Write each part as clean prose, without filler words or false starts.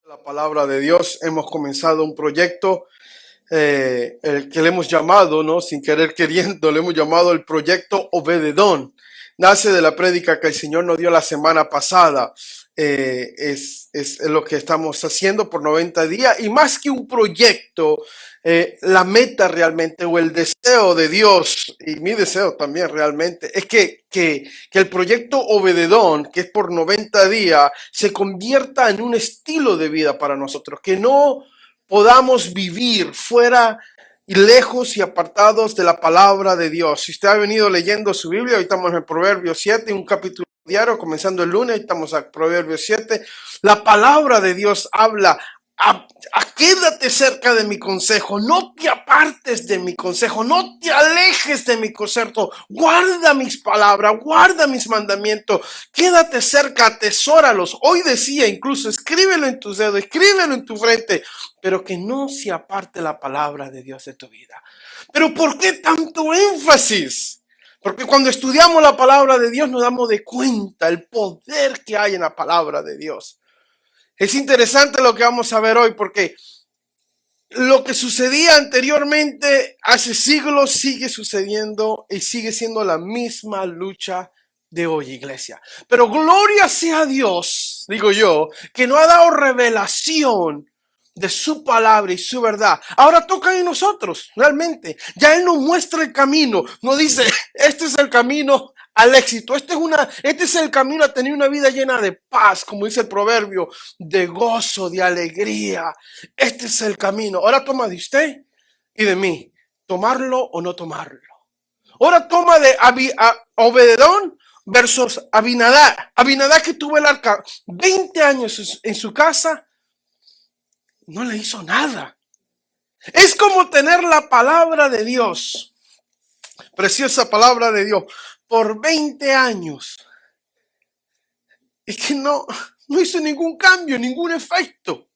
La palabra de Dios, hemos comenzado un proyecto el que le hemos llamado, ¿no? Sin querer queriendo, le hemos llamado el proyecto Obededón. Nace de la prédica que el Señor nos dio la semana pasada. Es lo que estamos haciendo por 90 días y más que un proyecto, la meta realmente o el deseo de Dios y mi deseo también realmente es que el proyecto Obededón, que es por 90 días, se convierta en un estilo de vida para nosotros, que no podamos vivir fuera y lejos y apartados de la palabra de Dios. Si usted ha venido leyendo su Biblia, hoy estamos en Proverbios 7, un capítulo diario, comenzando el lunes, estamos a Proverbios 7. La palabra de Dios habla, quédate cerca de mi consejo, no te apartes de mi consejo, no te alejes de mi consejo, guarda mis palabras, guarda mis mandamientos, quédate cerca, atesóralos. Hoy decía incluso, escríbelo en tus dedos, escríbelo en tu frente, pero que no se aparte la palabra de Dios de tu vida. ¿Pero por qué tanto énfasis? Porque cuando estudiamos la palabra de Dios nos damos de cuenta el poder que hay en la palabra de Dios. Es interesante lo que vamos a ver hoy porque lo que sucedía anteriormente hace siglos sigue sucediendo y sigue siendo la misma lucha de hoy, iglesia. Pero gloria sea a Dios, digo yo, que nos ha dado revelación de su palabra y su verdad. Ahora toca en nosotros, realmente. Ya Él nos muestra el camino, nos dice, este es el camino al éxito. Este es el camino a tener una vida llena de paz, como dice el proverbio, de gozo, de alegría. Este es el camino. Ahora toma de usted y de mí, tomarlo o no tomarlo. Ahora toma de Obededón versus Abinadab. Abinadab, que tuvo el arca 20 años en su casa, no le hizo nada. Es como tener la palabra de Dios, preciosa palabra de Dios, por 20 años. Es que no hizo ningún cambio, ningún efecto.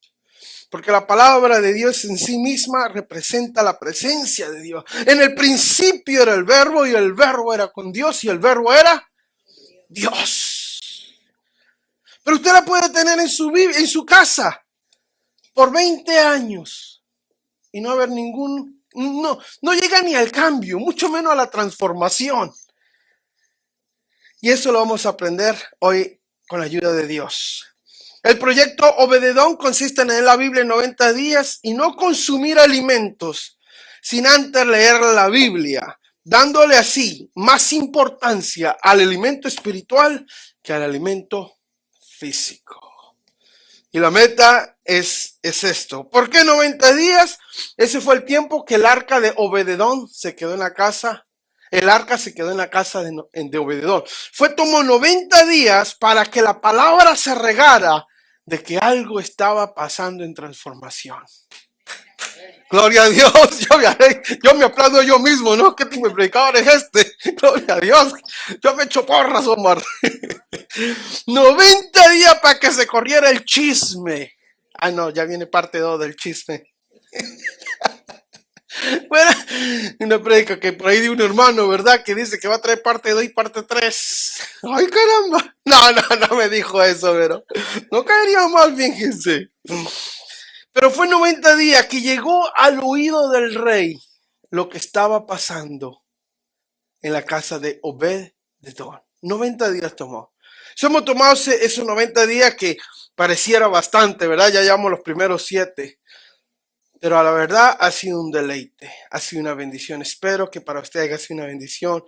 Porque la palabra de Dios en sí misma representa la presencia de Dios. En el principio era el verbo y el verbo era con Dios y el verbo era Dios. Pero usted la puede tener en su casa por 20 años y no haber no llega ni al cambio, mucho menos a la transformación. Y eso lo vamos a aprender hoy con la ayuda de Dios. El proyecto Obededón consiste en leer la Biblia en 90 días y no consumir alimentos sin antes leer la Biblia, dándole así más importancia al alimento espiritual que al alimento físico. Y la meta es esto. ¿Por qué 90 días? Ese fue el tiempo que el arca de Obededón se quedó en la casa. El arca se quedó en la casa de Obededón. Tomó 90 días para que la palabra se regara de que algo estaba pasando en transformación. Gloria a Dios. Yo me aplaudo yo mismo, ¿no? ¿Qué tipo de predicador es este? Gloria a Dios. Yo me echo porras, Omar. 90 días para que se corriera el chisme. Ah, no, ya viene parte 2 del chisme. Bueno, una predica que por ahí de un hermano, ¿verdad? Que dice que va a traer parte 2 y parte 3. Ay, caramba. No me dijo eso, pero no caería mal, fíjense. Pero fue 90 días que llegó al oído del rey lo que estaba pasando en la casa de Obededón. 90 días tomó. Hemos tomado esos 90 días que pareciera bastante, ¿verdad? Ya llevamos los primeros 7. Pero a la verdad ha sido un deleite, ha sido una bendición. Espero que para usted haya sido una bendición.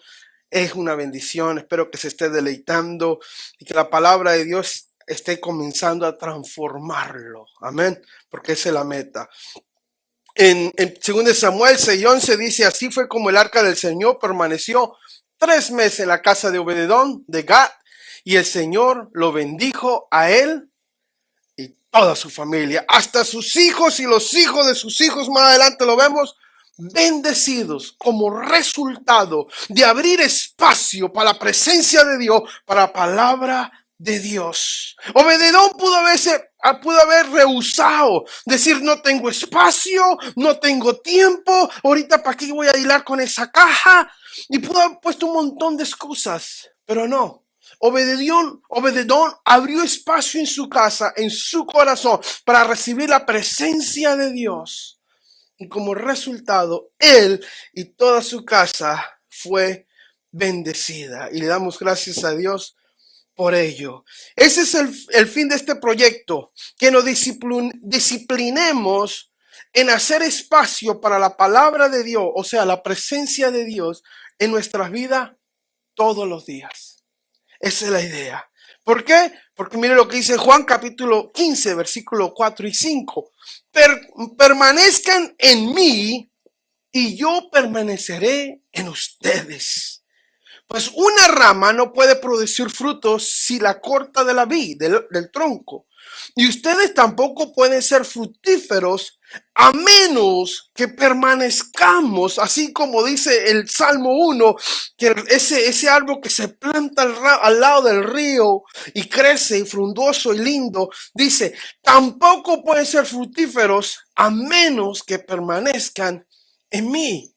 Es una bendición. Espero que se esté deleitando y que la palabra de Dios esté comenzando a transformarlo. Amén. Porque esa es la meta. En 2 Samuel 6:11 dice, así fue como el arca del Señor permaneció 3 meses en la casa de Obededón de Gad, y el Señor lo bendijo a él y toda su familia, hasta sus hijos y los hijos de sus hijos. Más adelante lo vemos, bendecidos como resultado de abrir espacio para la presencia de Dios, para la palabra de Dios. Obededón pudo haber rehusado, decir no tengo espacio, no tengo tiempo, ahorita para qué voy a hilar con esa caja, y pudo haber puesto un montón de excusas, pero no. Obededón abrió espacio en su casa, en su corazón, para recibir la presencia de Dios. Y como resultado, él y toda su casa fue bendecida. Y le damos gracias a Dios por ello. Ese es el fin de este proyecto, que nos disciplinemos en hacer espacio para la palabra de Dios, o sea, la presencia de Dios en nuestras vidas todos los días. Esa es la idea. ¿Por qué? Porque mire lo que dice Juan capítulo 15, versículos 4 y 5. Permanezcan en mí y yo permaneceré en ustedes. Pues una rama no puede producir frutos si la corta de la vid, del tronco. Y ustedes tampoco pueden ser fructíferos a menos que permanezcamos, así como dice el Salmo 1, que ese árbol que se planta al lado del río y crece y frondoso y lindo, dice, tampoco pueden ser fructíferos a menos que permanezcan en mí.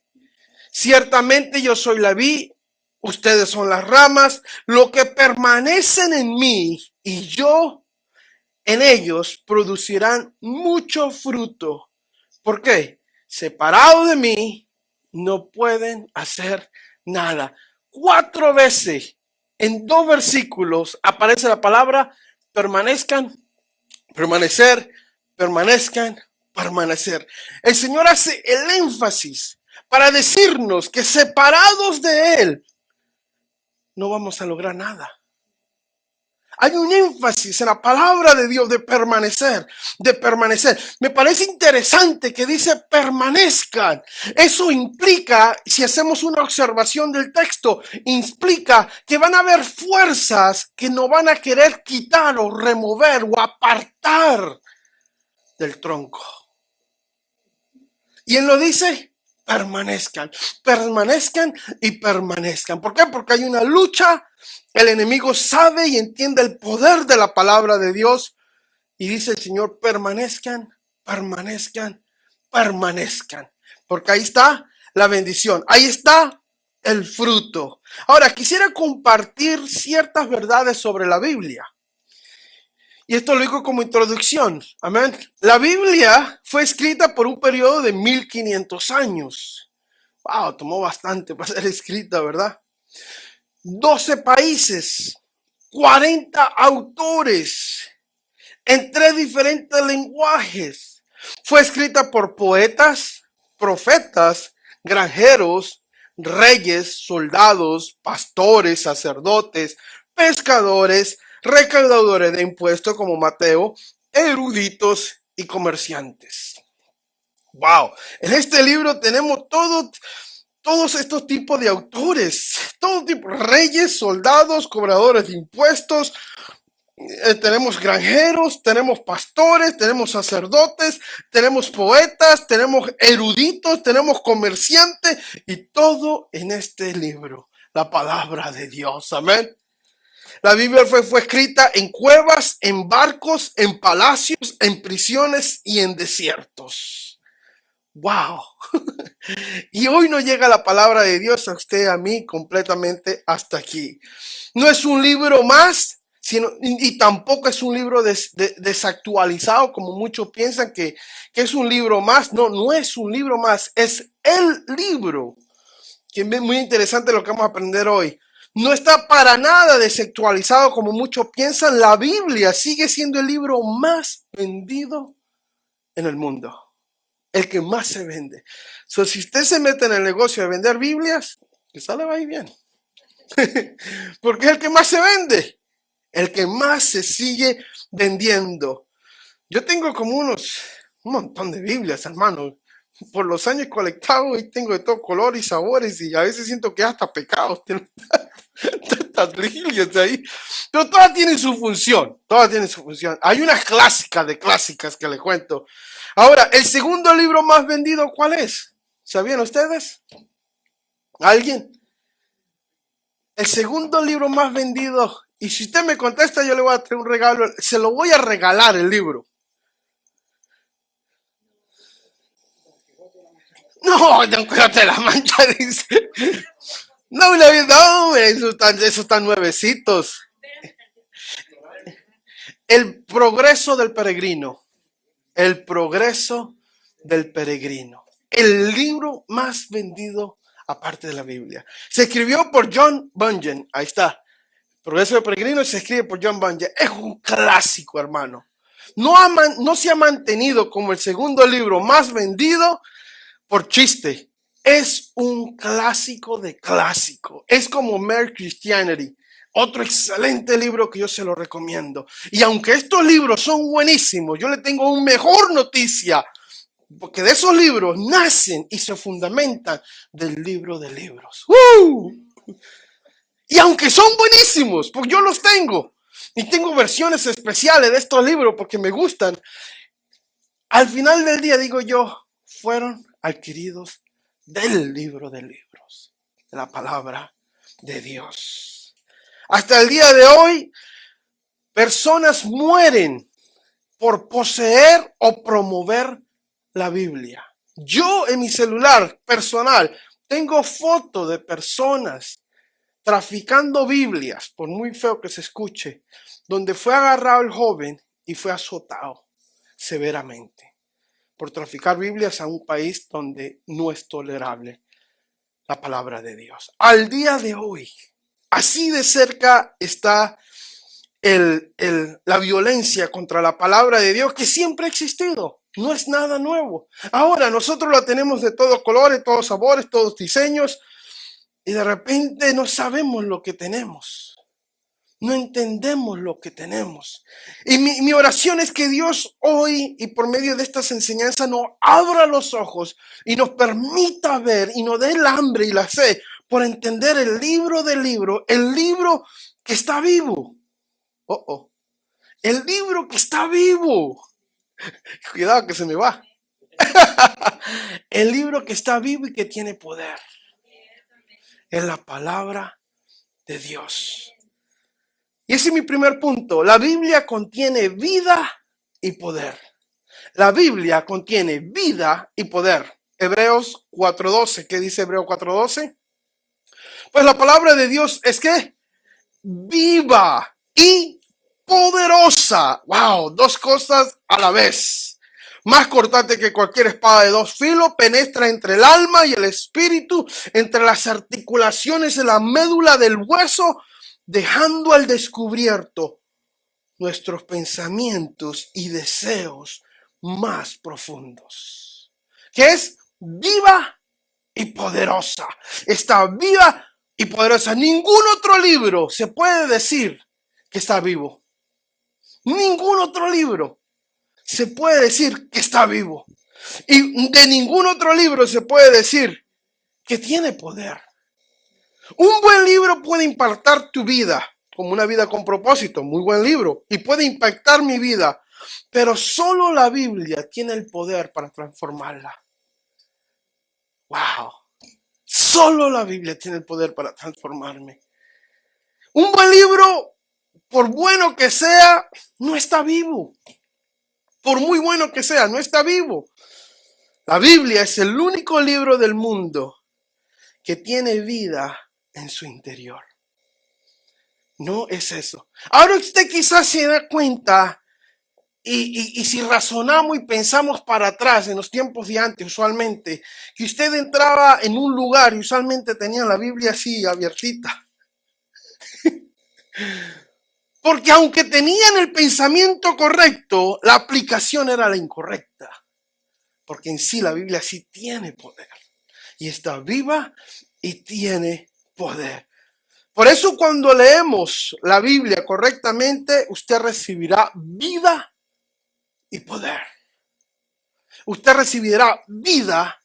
Ciertamente yo soy la vid, ustedes son las ramas, lo que permanecen en mí y yo en ellos producirán mucho fruto. ¿Por qué? Separados de mí, no pueden hacer nada. 4 veces en 2 versículos aparece la palabra permanezcan, permanecer, permanezcan, permanecer. El Señor hace el énfasis para decirnos que separados de Él no vamos a lograr nada. Hay un énfasis en la palabra de Dios de permanecer, de permanecer. Me parece interesante que dice permanezcan. Eso implica, si hacemos una observación del texto, implica que van a haber fuerzas que no van a querer quitar o remover o apartar del tronco. Y él lo dice, permanezcan, permanezcan y permanezcan. ¿Por qué? Porque hay una lucha. El enemigo sabe y entiende el poder de la palabra de Dios. Y dice el Señor, permanezcan, permanezcan, permanezcan. Porque ahí está la bendición. Ahí está el fruto. Ahora, quisiera compartir ciertas verdades sobre la Biblia. Y esto lo digo como introducción. Amén. La Biblia fue escrita por un periodo de 1500 años. Wow, tomó bastante para ser escrita, ¿verdad? 12 países, 40 autores, en 3 diferentes lenguajes. Fue escrita por poetas, profetas, granjeros, reyes, soldados, pastores, sacerdotes, pescadores, recaudadores de impuestos como Mateo, eruditos y comerciantes. Wow, en este libro tenemos todos estos tipos de autores, todo tipo, reyes, soldados, cobradores de impuestos, tenemos granjeros, tenemos pastores, tenemos sacerdotes, tenemos poetas, tenemos eruditos, tenemos comerciantes y todo en este libro, la palabra de Dios, amén. La Biblia fue escrita en cuevas, en barcos, en palacios, en prisiones y en desiertos. ¡Wow! Y hoy no llega la palabra de Dios a usted, a mí, completamente hasta aquí. No es un libro más, y tampoco es un libro desactualizado, como muchos piensan que es un libro más. No, no es un libro más, es el libro. Que es muy interesante lo que vamos a aprender hoy. No está para nada desactualizado como muchos piensan. La Biblia sigue siendo el libro más vendido en el mundo. El que más se vende. Si usted se mete en el negocio de vender Biblias, quizá le va a ir bien. Porque es el que más se vende. El que más se sigue vendiendo. Yo tengo como un montón de Biblias, hermano. Por los años colectados y tengo de todo color y sabores y a veces siento que hasta pecados tienen tantas Biblias ahí, pero todas tienen su función, Hay unas clásicas de clásicas que les cuento. Ahora, el segundo libro más vendido, ¿cuál es? ¿Sabían ustedes? ¿Alguien? El segundo libro más vendido, y si usted me contesta yo le voy a traer un regalo, se lo voy a regalar el libro. No, Don Quijote de la Mancha dice. No, esos están nuevecitos. El progreso del peregrino. El progreso del peregrino. El libro más vendido aparte de la Biblia. Se escribió por John Bunyan. Ahí está. El progreso del peregrino se escribe por John Bunyan. Es un clásico, hermano. No se ha mantenido como el segundo libro más vendido por chiste. Es un clásico de clásico. Es como Mere Christianity. Otro excelente libro que yo se lo recomiendo. Y aunque estos libros son buenísimos, yo le tengo una mejor noticia. Porque de esos libros nacen y se fundamentan del libro de libros. Y aunque son buenísimos, porque yo los tengo. Y tengo versiones especiales de estos libros porque me gustan. Al final del día, digo yo, fueron adquiridos del libro de libros, de la palabra de Dios. Hasta el día de hoy, personas mueren por poseer o promover la Biblia. Yo en mi celular personal tengo fotos de personas traficando Biblias, por muy feo que se escuche, donde fue agarrado el joven y fue azotado severamente por traficar Biblias a un país donde no es tolerable la palabra de Dios. Al día de hoy, así de cerca está la violencia contra la palabra de Dios que siempre ha existido. No es nada nuevo. Ahora nosotros la tenemos de todos colores, todos sabores, todos diseños, y de repente no sabemos lo que tenemos. No entendemos lo que tenemos. Y mi oración es que Dios hoy y por medio de estas enseñanzas nos abra los ojos y nos permita ver y nos dé el hambre y la sed por entender el libro del libro, el libro que está vivo. El libro que está vivo. Cuidado que se me va. El libro que está vivo y que tiene poder. Es la palabra de Dios. Y ese es mi primer punto. La Biblia contiene vida y poder. La Biblia contiene vida y poder. Hebreos 4:12. ¿Qué dice Hebreos 4:12? Pues la palabra de Dios es que viva y poderosa. Wow, dos cosas a la vez. Más cortante que cualquier espada de dos filos, penetra entre el alma y el espíritu, entre las articulaciones de la médula del hueso, dejando al descubierto nuestros pensamientos y deseos más profundos. Que es viva y poderosa. Está viva y poderosa. Ningún otro libro se puede decir que está vivo. Ningún otro libro se puede decir que está vivo. Y de ningún otro libro se puede decir que tiene poder. Un buen libro puede impactar tu vida, como una vida con propósito, muy buen libro, y puede impactar mi vida, pero solo la Biblia tiene el poder para transformarla. Wow. Solo la Biblia tiene el poder para transformarme. Un buen libro, por bueno que sea, no está vivo. Por muy bueno que sea, no está vivo. La Biblia es el único libro del mundo que tiene vida en su interior. No es eso. Ahora usted quizás se da cuenta y si razonamos y pensamos para atrás en los tiempos de antes, usualmente, que usted entraba en un lugar y usualmente tenía la Biblia así abiertita. Porque aunque tenían el pensamiento correcto, la aplicación era la incorrecta. Porque en sí la Biblia sí tiene poder. Y está viva y tiene poder. Por eso cuando leemos la Biblia correctamente, usted recibirá vida y poder. Usted recibirá vida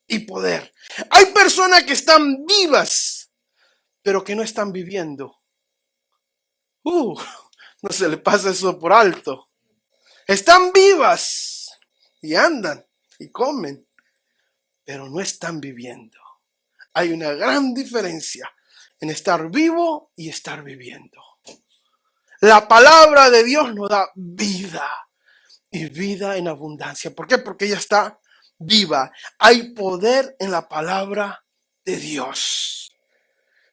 y poder. Hay personas que están vivas, pero que no están viviendo. No se le pasa eso por alto. Están vivas y andan y comen, pero no están viviendo. Hay una gran diferencia en estar vivo y estar viviendo. La palabra de Dios nos da vida y vida en abundancia. ¿Por qué? Porque ella está viva. Hay poder en la palabra de Dios.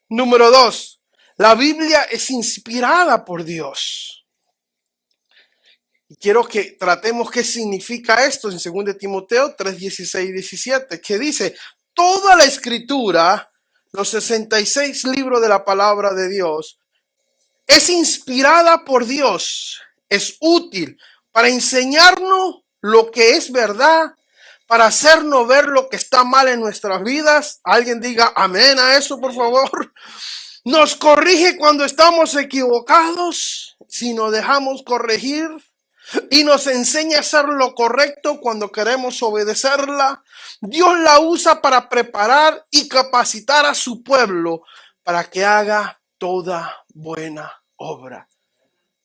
Número 2. La Biblia es inspirada por Dios. Y quiero que tratemos qué significa esto en 2 Timoteo 3, 16 y 17, que dice, toda la escritura, los 66 libros de la palabra de Dios, es inspirada por Dios, es útil para enseñarnos lo que es verdad, para hacernos ver lo que está mal en nuestras vidas. Alguien diga amén a eso, por favor. Nos corrige cuando estamos equivocados, si nos dejamos corregir, y nos enseña a hacer lo correcto cuando queremos obedecerla. Dios la usa para preparar y capacitar a su pueblo para que haga toda buena obra.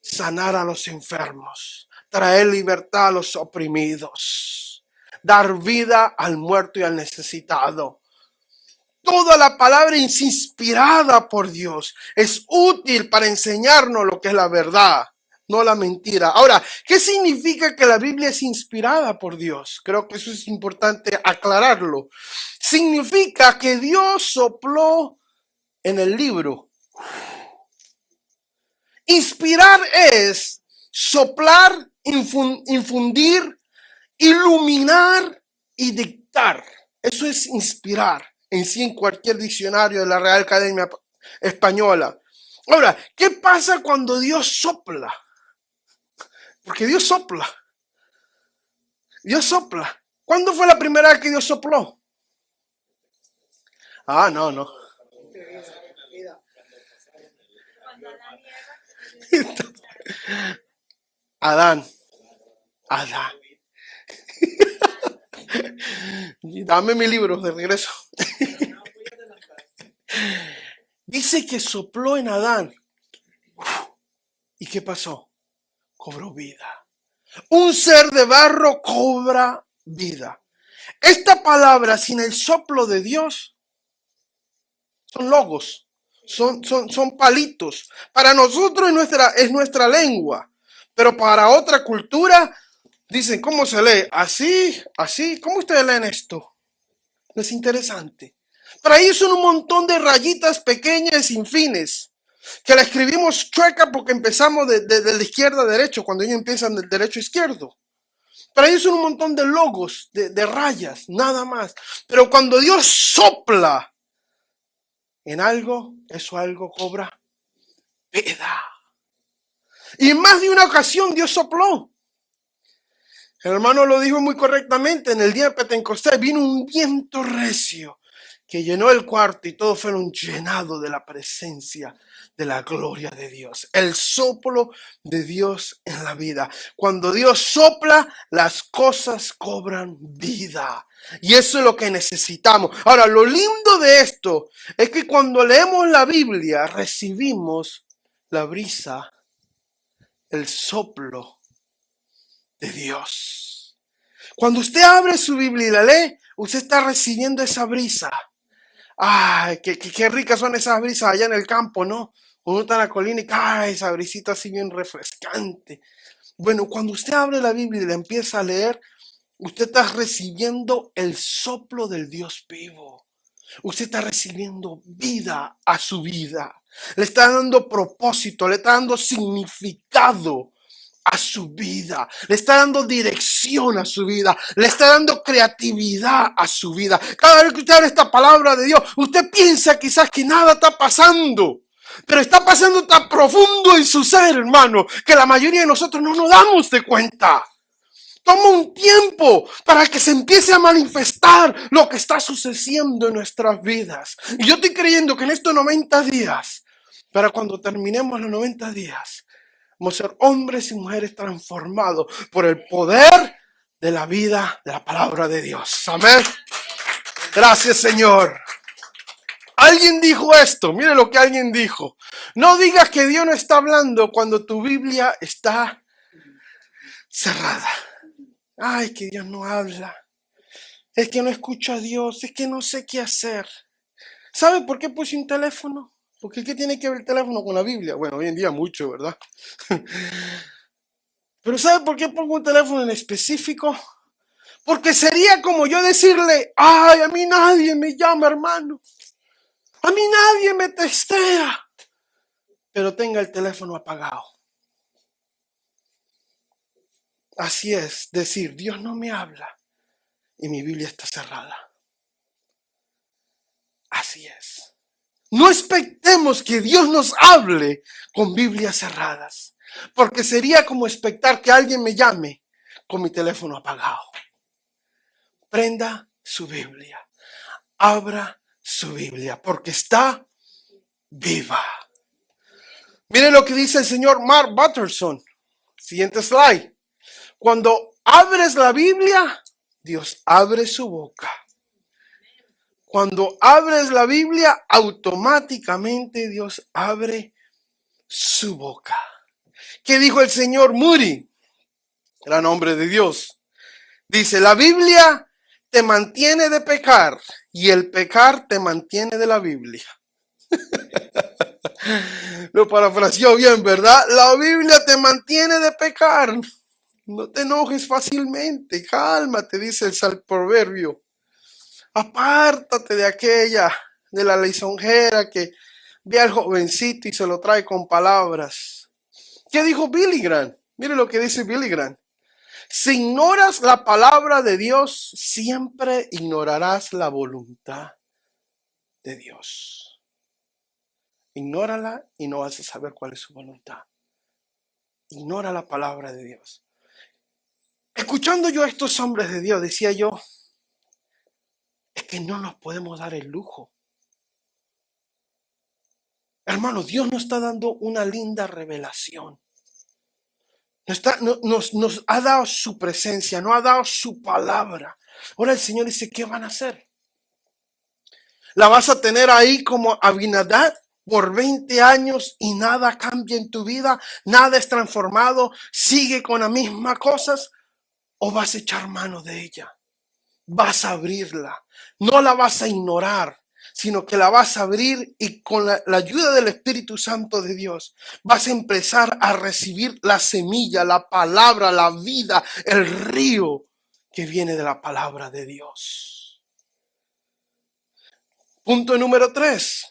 Sanar a los enfermos, traer libertad a los oprimidos, dar vida al muerto y al necesitado. Toda la palabra es inspirada por Dios. Es útil para enseñarnos lo que es la verdad, no la mentira. Ahora, ¿qué significa que la Biblia es inspirada por Dios? Creo que eso es importante aclararlo. Significa que Dios sopló en el libro. Inspirar es soplar, infundir, iluminar y dictar. Eso es inspirar en sí en cualquier diccionario de la Real Academia Española. Ahora, ¿qué pasa cuando Dios sopla? Porque Dios sopla. Dios sopla. ¿Cuándo fue la primera vez que Dios sopló? No. Adán. Dame mi libro de regreso. Dice que sopló en Adán. ¿Y qué pasó? Cobró vida. Un ser de barro cobra vida. Esta palabra sin el soplo de Dios son logos, son palitos. Para nosotros es nuestra lengua, pero para otra cultura dicen, ¿cómo se lee? Así. ¿Cómo ustedes leen esto? No es interesante. Para ellos son un montón de rayitas pequeñas sin fines, que la escribimos chueca porque empezamos de la izquierda a derecho, cuando ellos empiezan del derecho a izquierdo. Para ellos son un montón de logos, de rayas, nada más. Pero cuando Dios sopla en algo, eso algo cobra vida. Y en más de una ocasión Dios sopló. El hermano lo dijo muy correctamente. En el día de Pentecostés vino un viento recio que llenó el cuarto y todos fueron llenados de la presencia de la gloria de Dios. El soplo de Dios en la vida. Cuando Dios sopla, las cosas cobran vida. Y eso es lo que necesitamos. Ahora, lo lindo de esto es que cuando leemos la Biblia, recibimos la brisa, el soplo de Dios. Cuando usted abre su Biblia y la lee, usted está recibiendo esa brisa. Ay, qué ricas son esas brisas allá en el campo, ¿no? Uno está en la colina y ¡ay! Esa brisita así bien refrescante. Bueno, cuando usted abre la Biblia y la empieza a leer, usted está recibiendo el soplo del Dios vivo. Usted está recibiendo vida a su vida. Le está dando propósito, le está dando significado a su vida, le está dando dirección a su vida, le está dando creatividad a su vida. Cada vez que usted abre esta palabra de Dios, usted piensa quizás que nada está pasando, pero está pasando tan profundo en su ser, hermano, que la mayoría de nosotros no nos damos de cuenta. Toma un tiempo para que se empiece a manifestar lo que está sucediendo en nuestras vidas. Y yo estoy creyendo que en estos 90 días, para cuando terminemos los 90 días, vamos a ser hombres y mujeres transformados por el poder de la vida de la palabra de Dios. Amén. Gracias, Señor. Alguien dijo esto. Mire lo que alguien dijo. No digas que Dios no está hablando cuando tu Biblia está cerrada. Ay, que Dios no habla. Es que no escucho a Dios. Es que no sé qué hacer. ¿Sabe por qué puse un teléfono? Porque ¿qué tiene que ver el teléfono con la Biblia? Bueno, hoy en día mucho, ¿verdad? Pero ¿sabe por qué pongo un teléfono en específico? Porque sería como yo decirle, ay, a mí nadie me llama, hermano. A mí nadie me testea. Pero tenga el teléfono apagado. Así es, decir, Dios no me habla y mi Biblia está cerrada. Así es. No expectemos que Dios nos hable con Biblias cerradas, porque sería como expectar que alguien me llame con mi teléfono apagado. Prenda su Biblia, abra su Biblia, porque está viva. Mire lo que dice el señor Mark Batterson. Siguiente slide. Cuando abres la Biblia, Dios abre su boca. Cuando abres la Biblia, automáticamente Dios abre su boca. ¿Qué dijo el señor Moody? Gran hombre de Dios. Dice, la Biblia te mantiene de pecar y el pecar te mantiene de la Biblia. Lo parafraseó bien, ¿verdad? La Biblia te mantiene de pecar. No te enojes fácilmente, cálmate, dice el proverbio. Apártate de aquella, de la lisonjera que ve al jovencito y se lo trae con palabras. ¿Qué dijo Billy Graham? Mire lo que dice Billy Graham. Si ignoras la palabra de Dios, siempre ignorarás la voluntad de Dios. Ignórala y no vas a saber cuál es su voluntad. Ignora la palabra de Dios. Escuchando yo a estos hombres de Dios, decía yo, es que no nos podemos dar el lujo. Hermano, Dios nos está dando una linda revelación. Nos ha dado su presencia, nos ha dado su palabra. Ahora el Señor dice, ¿qué van a hacer? ¿La vas a tener ahí como Abinadab por 20 años y nada cambia en tu vida? ¿Nada es transformado? ¿Sigue con las mismas cosas? ¿O vas a echar mano de ella? Vas a abrirla. No la vas a ignorar, sino que la vas a abrir y con la ayuda del Espíritu Santo de Dios vas a empezar a recibir la semilla, la palabra, la vida, el río que viene de la palabra de Dios. Punto número 3.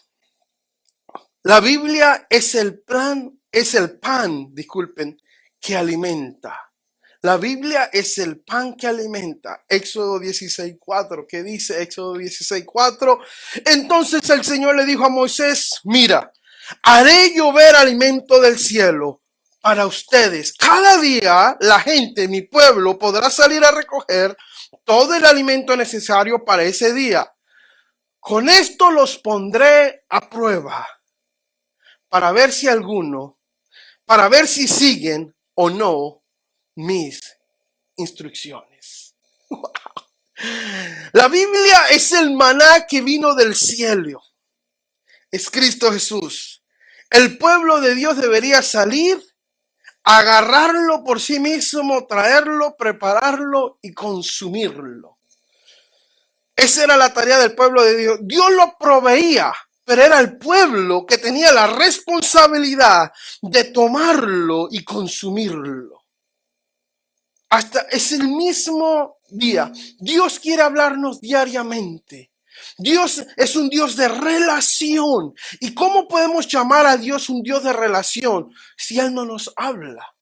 La Biblia es el pan, que alimenta. La Biblia es el pan que alimenta. Éxodo 16:4. ¿Qué dice Éxodo 16:4? Entonces el Señor le dijo a Moisés, mira, haré llover alimento del cielo para ustedes. Cada día la gente, mi pueblo, podrá salir a recoger todo el alimento necesario para ese día. Con esto los pondré a prueba para ver si siguen o no mis instrucciones. Wow. La Biblia es el maná que vino del cielo. Es Cristo Jesús. El pueblo de Dios debería salir, agarrarlo por sí mismo, traerlo, prepararlo y consumirlo. Esa era la tarea del pueblo de Dios. Dios lo proveía, pero era el pueblo que tenía la responsabilidad de tomarlo y consumirlo. Hasta es el mismo día. Dios quiere hablarnos diariamente. Dios es un Dios de relación. ¿Y cómo podemos llamar a Dios un Dios de relación si Él no nos habla?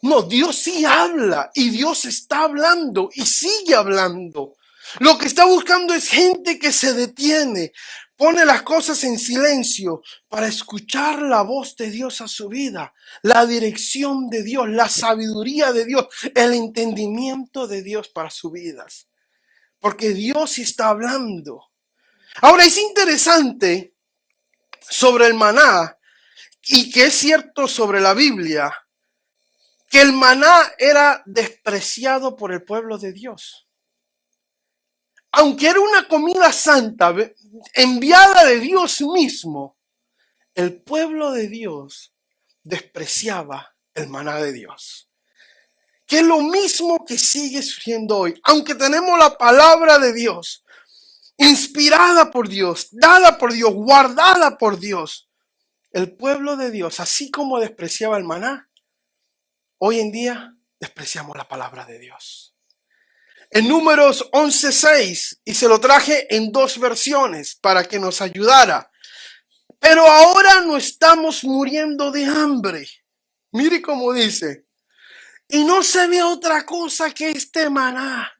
No, Dios sí habla y Dios está hablando y sigue hablando. Lo que está buscando es gente que se detiene, pone las cosas en silencio para escuchar la voz de Dios a su vida, la dirección de Dios, la sabiduría de Dios, el entendimiento de Dios para sus vidas. Porque Dios está hablando. Ahora es interesante sobre el maná y que es cierto sobre la Biblia, que el maná era despreciado por el pueblo de Dios. Aunque era una comida santa, enviada de Dios mismo, el pueblo de Dios despreciaba el maná de Dios. Que es lo mismo que sigue surgiendo hoy. Aunque tenemos la palabra de Dios, inspirada por Dios, dada por Dios, guardada por Dios, el pueblo de Dios, así como despreciaba el maná, hoy en día despreciamos la palabra de Dios. En Números 11:6, y se lo traje en 2 versiones para que nos ayudara. Pero ahora no estamos muriendo de hambre. Mire cómo dice. y no se ve otra cosa que este maná.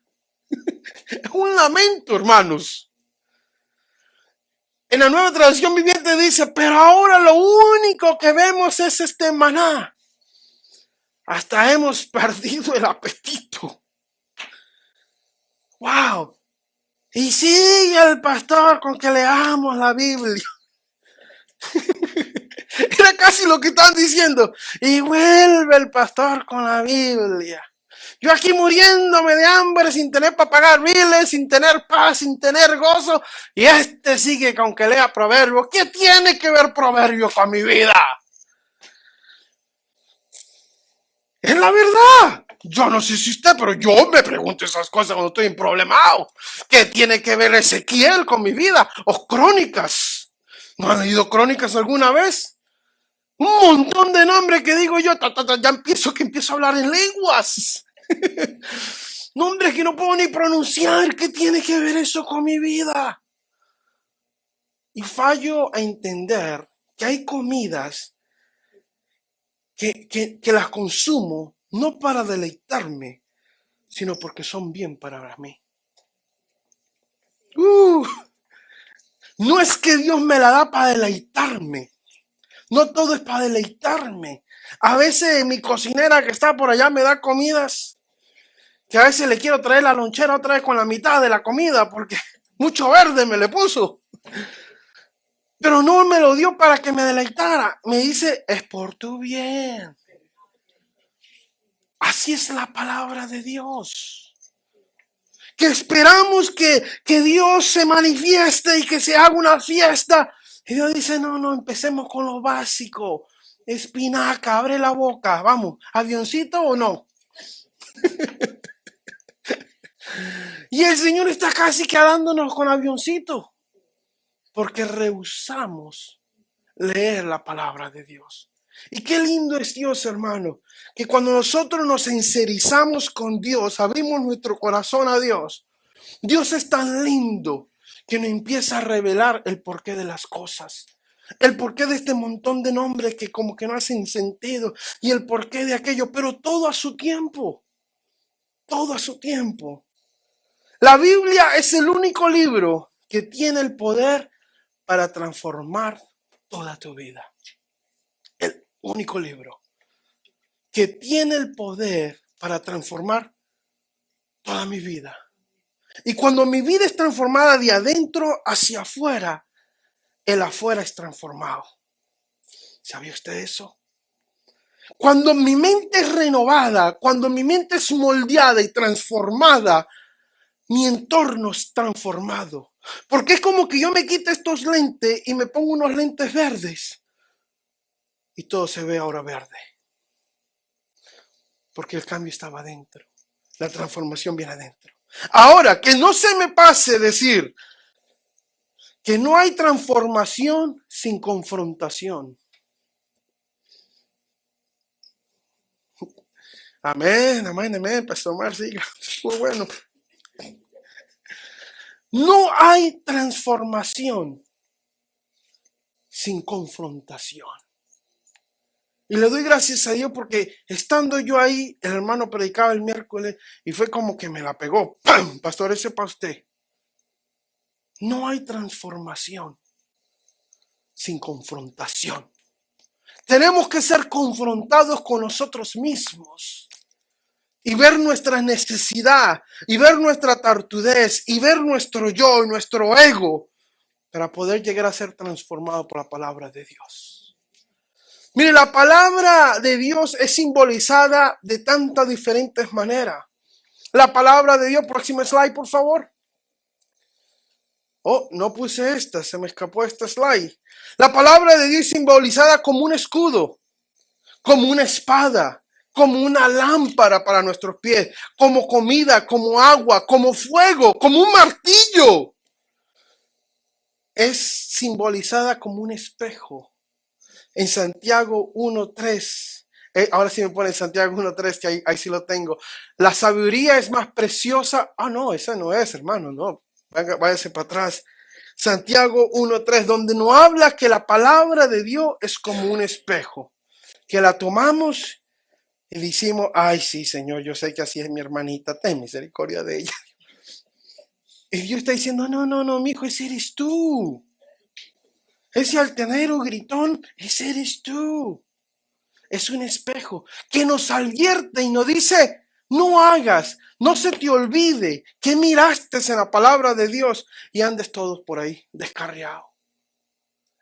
Es un lamento, hermanos. En la Nueva Traducción Viviente dice, pero ahora lo único que vemos es este maná. Hasta hemos perdido el apetito. ¡Wow! Y sigue el pastor con que leamos la Biblia. Era casi lo que están diciendo. Y vuelve el pastor con la Biblia. Yo aquí muriéndome de hambre, sin tener para pagar biles, sin tener paz, sin tener gozo. Y este sigue con que lea Proverbios. ¿Qué tiene que ver Proverbios con mi vida? Es la verdad. Yo no sé si usted, pero yo me pregunto esas cosas cuando estoy problemado. ¿Qué tiene que ver Ezequiel con mi vida? O Crónicas. ¿No han leído Crónicas alguna vez? Un montón de nombres que digo yo, ya empiezo a hablar en lenguas. Nombres que no puedo ni pronunciar. ¿Qué tiene que ver eso con mi vida? Y fallo a entender que hay comidas que las consumo no para deleitarme, sino porque son bien para mí. No es que Dios me la da para deleitarme. No todo es para deleitarme. A veces mi cocinera que está por allá me da comidas que a veces le quiero traer la lonchera otra vez con la mitad de la comida porque mucho verde me le puso. Pero no me lo dio para que me deleitara. Me dice, es por tu bien. Así es la palabra de Dios. Que esperamos que Dios se manifieste y que se haga una fiesta. Y Dios dice, no, empecemos con lo básico. Espinaca, abre la boca. Vamos, avioncito o no. Y el Señor está casi quedándonos con avioncito. Porque rehusamos leer la palabra de Dios. Y qué lindo es Dios, hermano, que cuando nosotros nos sincerizamos con Dios, abrimos nuestro corazón a Dios, Dios es tan lindo que nos empieza a revelar el porqué de las cosas, el porqué de este montón de nombres que como que no hacen sentido y el porqué de aquello, pero todo a su tiempo, todo a su tiempo. La Biblia es el único libro que tiene el poder para transformar toda tu vida. El único libro que tiene el poder para transformar toda mi vida. Y cuando mi vida es transformada de adentro hacia afuera, el afuera es transformado. ¿Sabía usted eso? Cuando mi mente es renovada, cuando mi mente es moldeada y transformada, mi entorno es transformado. Porque es como que yo me quite estos lentes y me pongo unos lentes verdes. Y todo se ve ahora verde. Porque el cambio estaba adentro. La transformación viene adentro. Ahora, que no se me pase decir que no hay transformación sin confrontación. Amén, Pastor Omar, siga. Muy bueno. No hay transformación sin confrontación. Y le doy gracias a Dios porque estando yo ahí, el hermano predicaba el miércoles y fue como que me la pegó. ¡Pam! Pastor, ese para usted. No hay transformación sin confrontación. Tenemos que ser confrontados con nosotros mismos y ver nuestra necesidad y ver nuestra tartudez y ver nuestro yo y nuestro ego para poder llegar a ser transformado por la palabra de Dios. Mire, la palabra de Dios es simbolizada de tantas diferentes maneras. La palabra de Dios, próximo slide, por favor. Oh, no puse esta, se me escapó esta slide. La palabra de Dios es simbolizada como un escudo, como una espada, como una lámpara para nuestros pies, como comida, como agua, como fuego, como un martillo. Es simbolizada como un espejo. En Santiago 1:3, ahora sí me pone en Santiago 1:3, que ahí sí lo tengo. La sabiduría es más preciosa. No, esa no es, hermano, no. Váyase para atrás. Santiago 1:3, donde no habla que la palabra de Dios es como un espejo, que la tomamos y decimos, ay, sí, Señor, yo sé que así es mi hermanita, ten misericordia de ella. Y Dios está diciendo, no, no, no, mi hijo, ese eres tú. Ese altanero gritón, ese eres tú. Es un espejo que nos advierte y nos dice, no hagas, no se te olvide que miraste en la palabra de Dios y andes todos por ahí descarriados.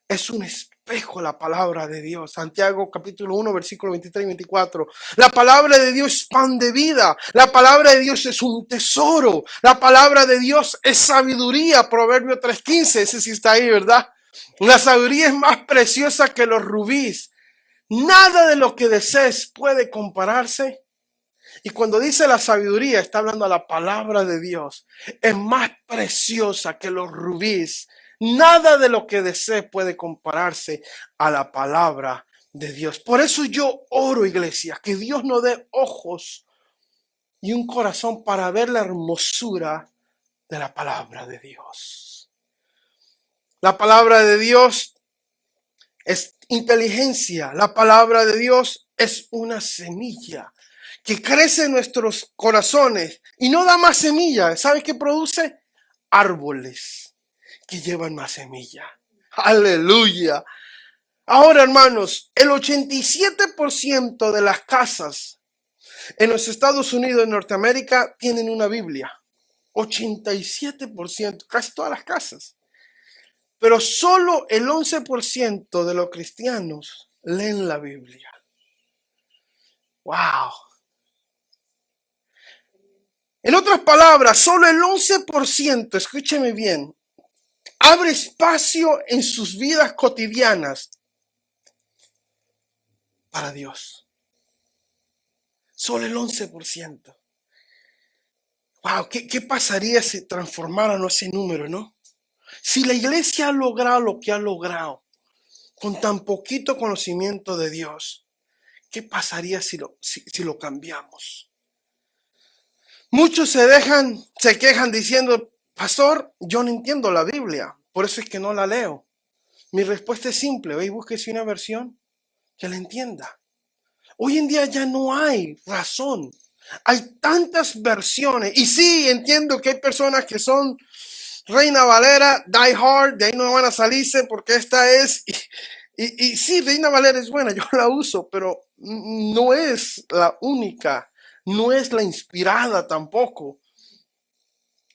Es un espejo la palabra de Dios. Santiago capítulo 1, versículo 23 y 24. La palabra de Dios es pan de vida. La palabra de Dios es un tesoro. La palabra de Dios es sabiduría. Proverbio 3:15. Ese sí está ahí, ¿verdad? La sabiduría es más preciosa que los rubíes. Nada de lo que desees puede compararse. Y cuando dice la sabiduría, está hablando a la palabra de Dios. Es más preciosa que los rubíes. Nada de lo que desees puede compararse a la palabra de Dios. Por eso yo oro, iglesia, que Dios nos dé ojos y un corazón para ver la hermosura de la palabra de Dios. La palabra de Dios es inteligencia. La palabra de Dios es una semilla que crece en nuestros corazones y no da más semilla. ¿Sabe qué produce? Árboles que llevan más semilla. Aleluya. Ahora, hermanos, el 87% de las casas en los Estados Unidos de Norteamérica tienen una Biblia. 87%, casi todas las casas. Pero solo el 11% de los cristianos leen la Biblia. ¡Wow! En otras palabras, solo el 11%, escúcheme bien, abre espacio en sus vidas cotidianas para Dios. Solo el 11%. ¡Wow! ¿Qué pasaría si transformáramos ese número, no? Si la iglesia ha logrado lo que ha logrado con tan poquito conocimiento de Dios, ¿qué pasaría si lo cambiamos? Muchos se quejan diciendo, pastor, yo no entiendo la Biblia, por eso es que no la leo. Mi respuesta es simple, ve y búsquese una versión que la entienda. Hoy en día ya no hay razón. Hay tantas versiones. Y sí, entiendo que hay personas que son Reina Valera, Die Hard, de ahí no van a salirse porque esta es... Y sí, Reina Valera es buena, yo la uso, pero no es la única, no es la inspirada tampoco.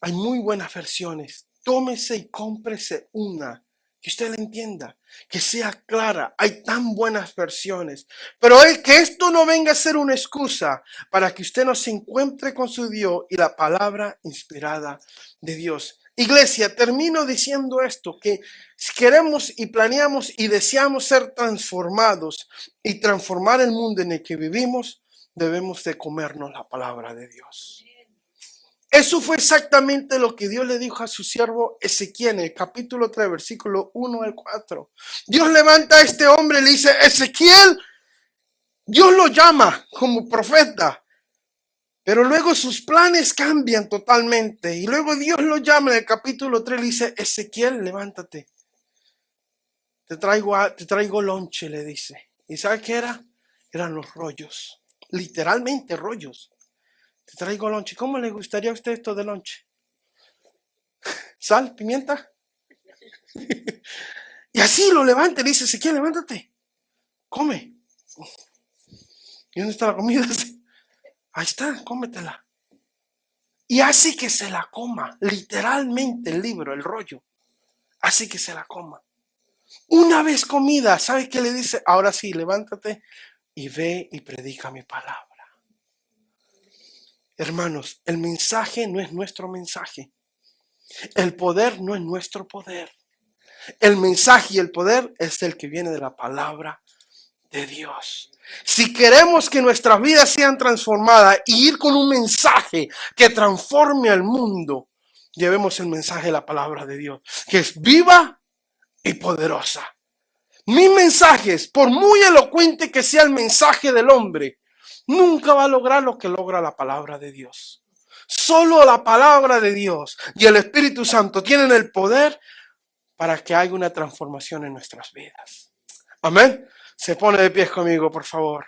Hay muy buenas versiones. Tómese y cómprese una, que usted la entienda, que sea clara. Hay tan buenas versiones. Pero que esto no venga a ser una excusa para que usted no se encuentre con su Dios y la palabra inspirada de Dios. Iglesia, termino diciendo esto, que si queremos y planeamos y deseamos ser transformados y transformar el mundo en el que vivimos, debemos de comernos la palabra de Dios. Eso fue exactamente lo que Dios le dijo a su siervo Ezequiel en el capítulo 3, versículo 1 al 4. Dios levanta a este hombre y le dice, Ezequiel, Dios lo llama como profeta. Pero luego sus planes cambian totalmente. Y luego Dios lo llama en el capítulo 3 y le dice, Ezequiel, levántate. Te traigo lonche, le dice. ¿Y sabe qué era? Eran los rollos. Literalmente rollos. Te traigo lonche. ¿Cómo le gustaría a usted esto de lonche? ¿Sal? ¿Pimienta? Y así lo levanta y le dice, Ezequiel, levántate. Come. ¿Y dónde está la comida? Ahí está, cómetela. Y así que se la coma. Literalmente el libro, el rollo. Así que se la coma. Una vez comida, ¿sabe qué le dice? Ahora sí, levántate y ve y predica mi palabra. Hermanos, el mensaje no es nuestro mensaje. El poder no es nuestro poder. El mensaje y el poder es el que viene de la palabra de Dios. Si queremos que nuestras vidas sean transformadas y ir con un mensaje que transforme al mundo, llevemos el mensaje de la palabra de Dios, que es viva y poderosa. Mis mensajes, por muy elocuente que sea el mensaje del hombre, nunca va a lograr lo que logra la palabra de Dios. Solo la palabra de Dios y el Espíritu Santo tienen el poder para que haya una transformación en nuestras vidas. Amén. Se pone de pie conmigo, por favor.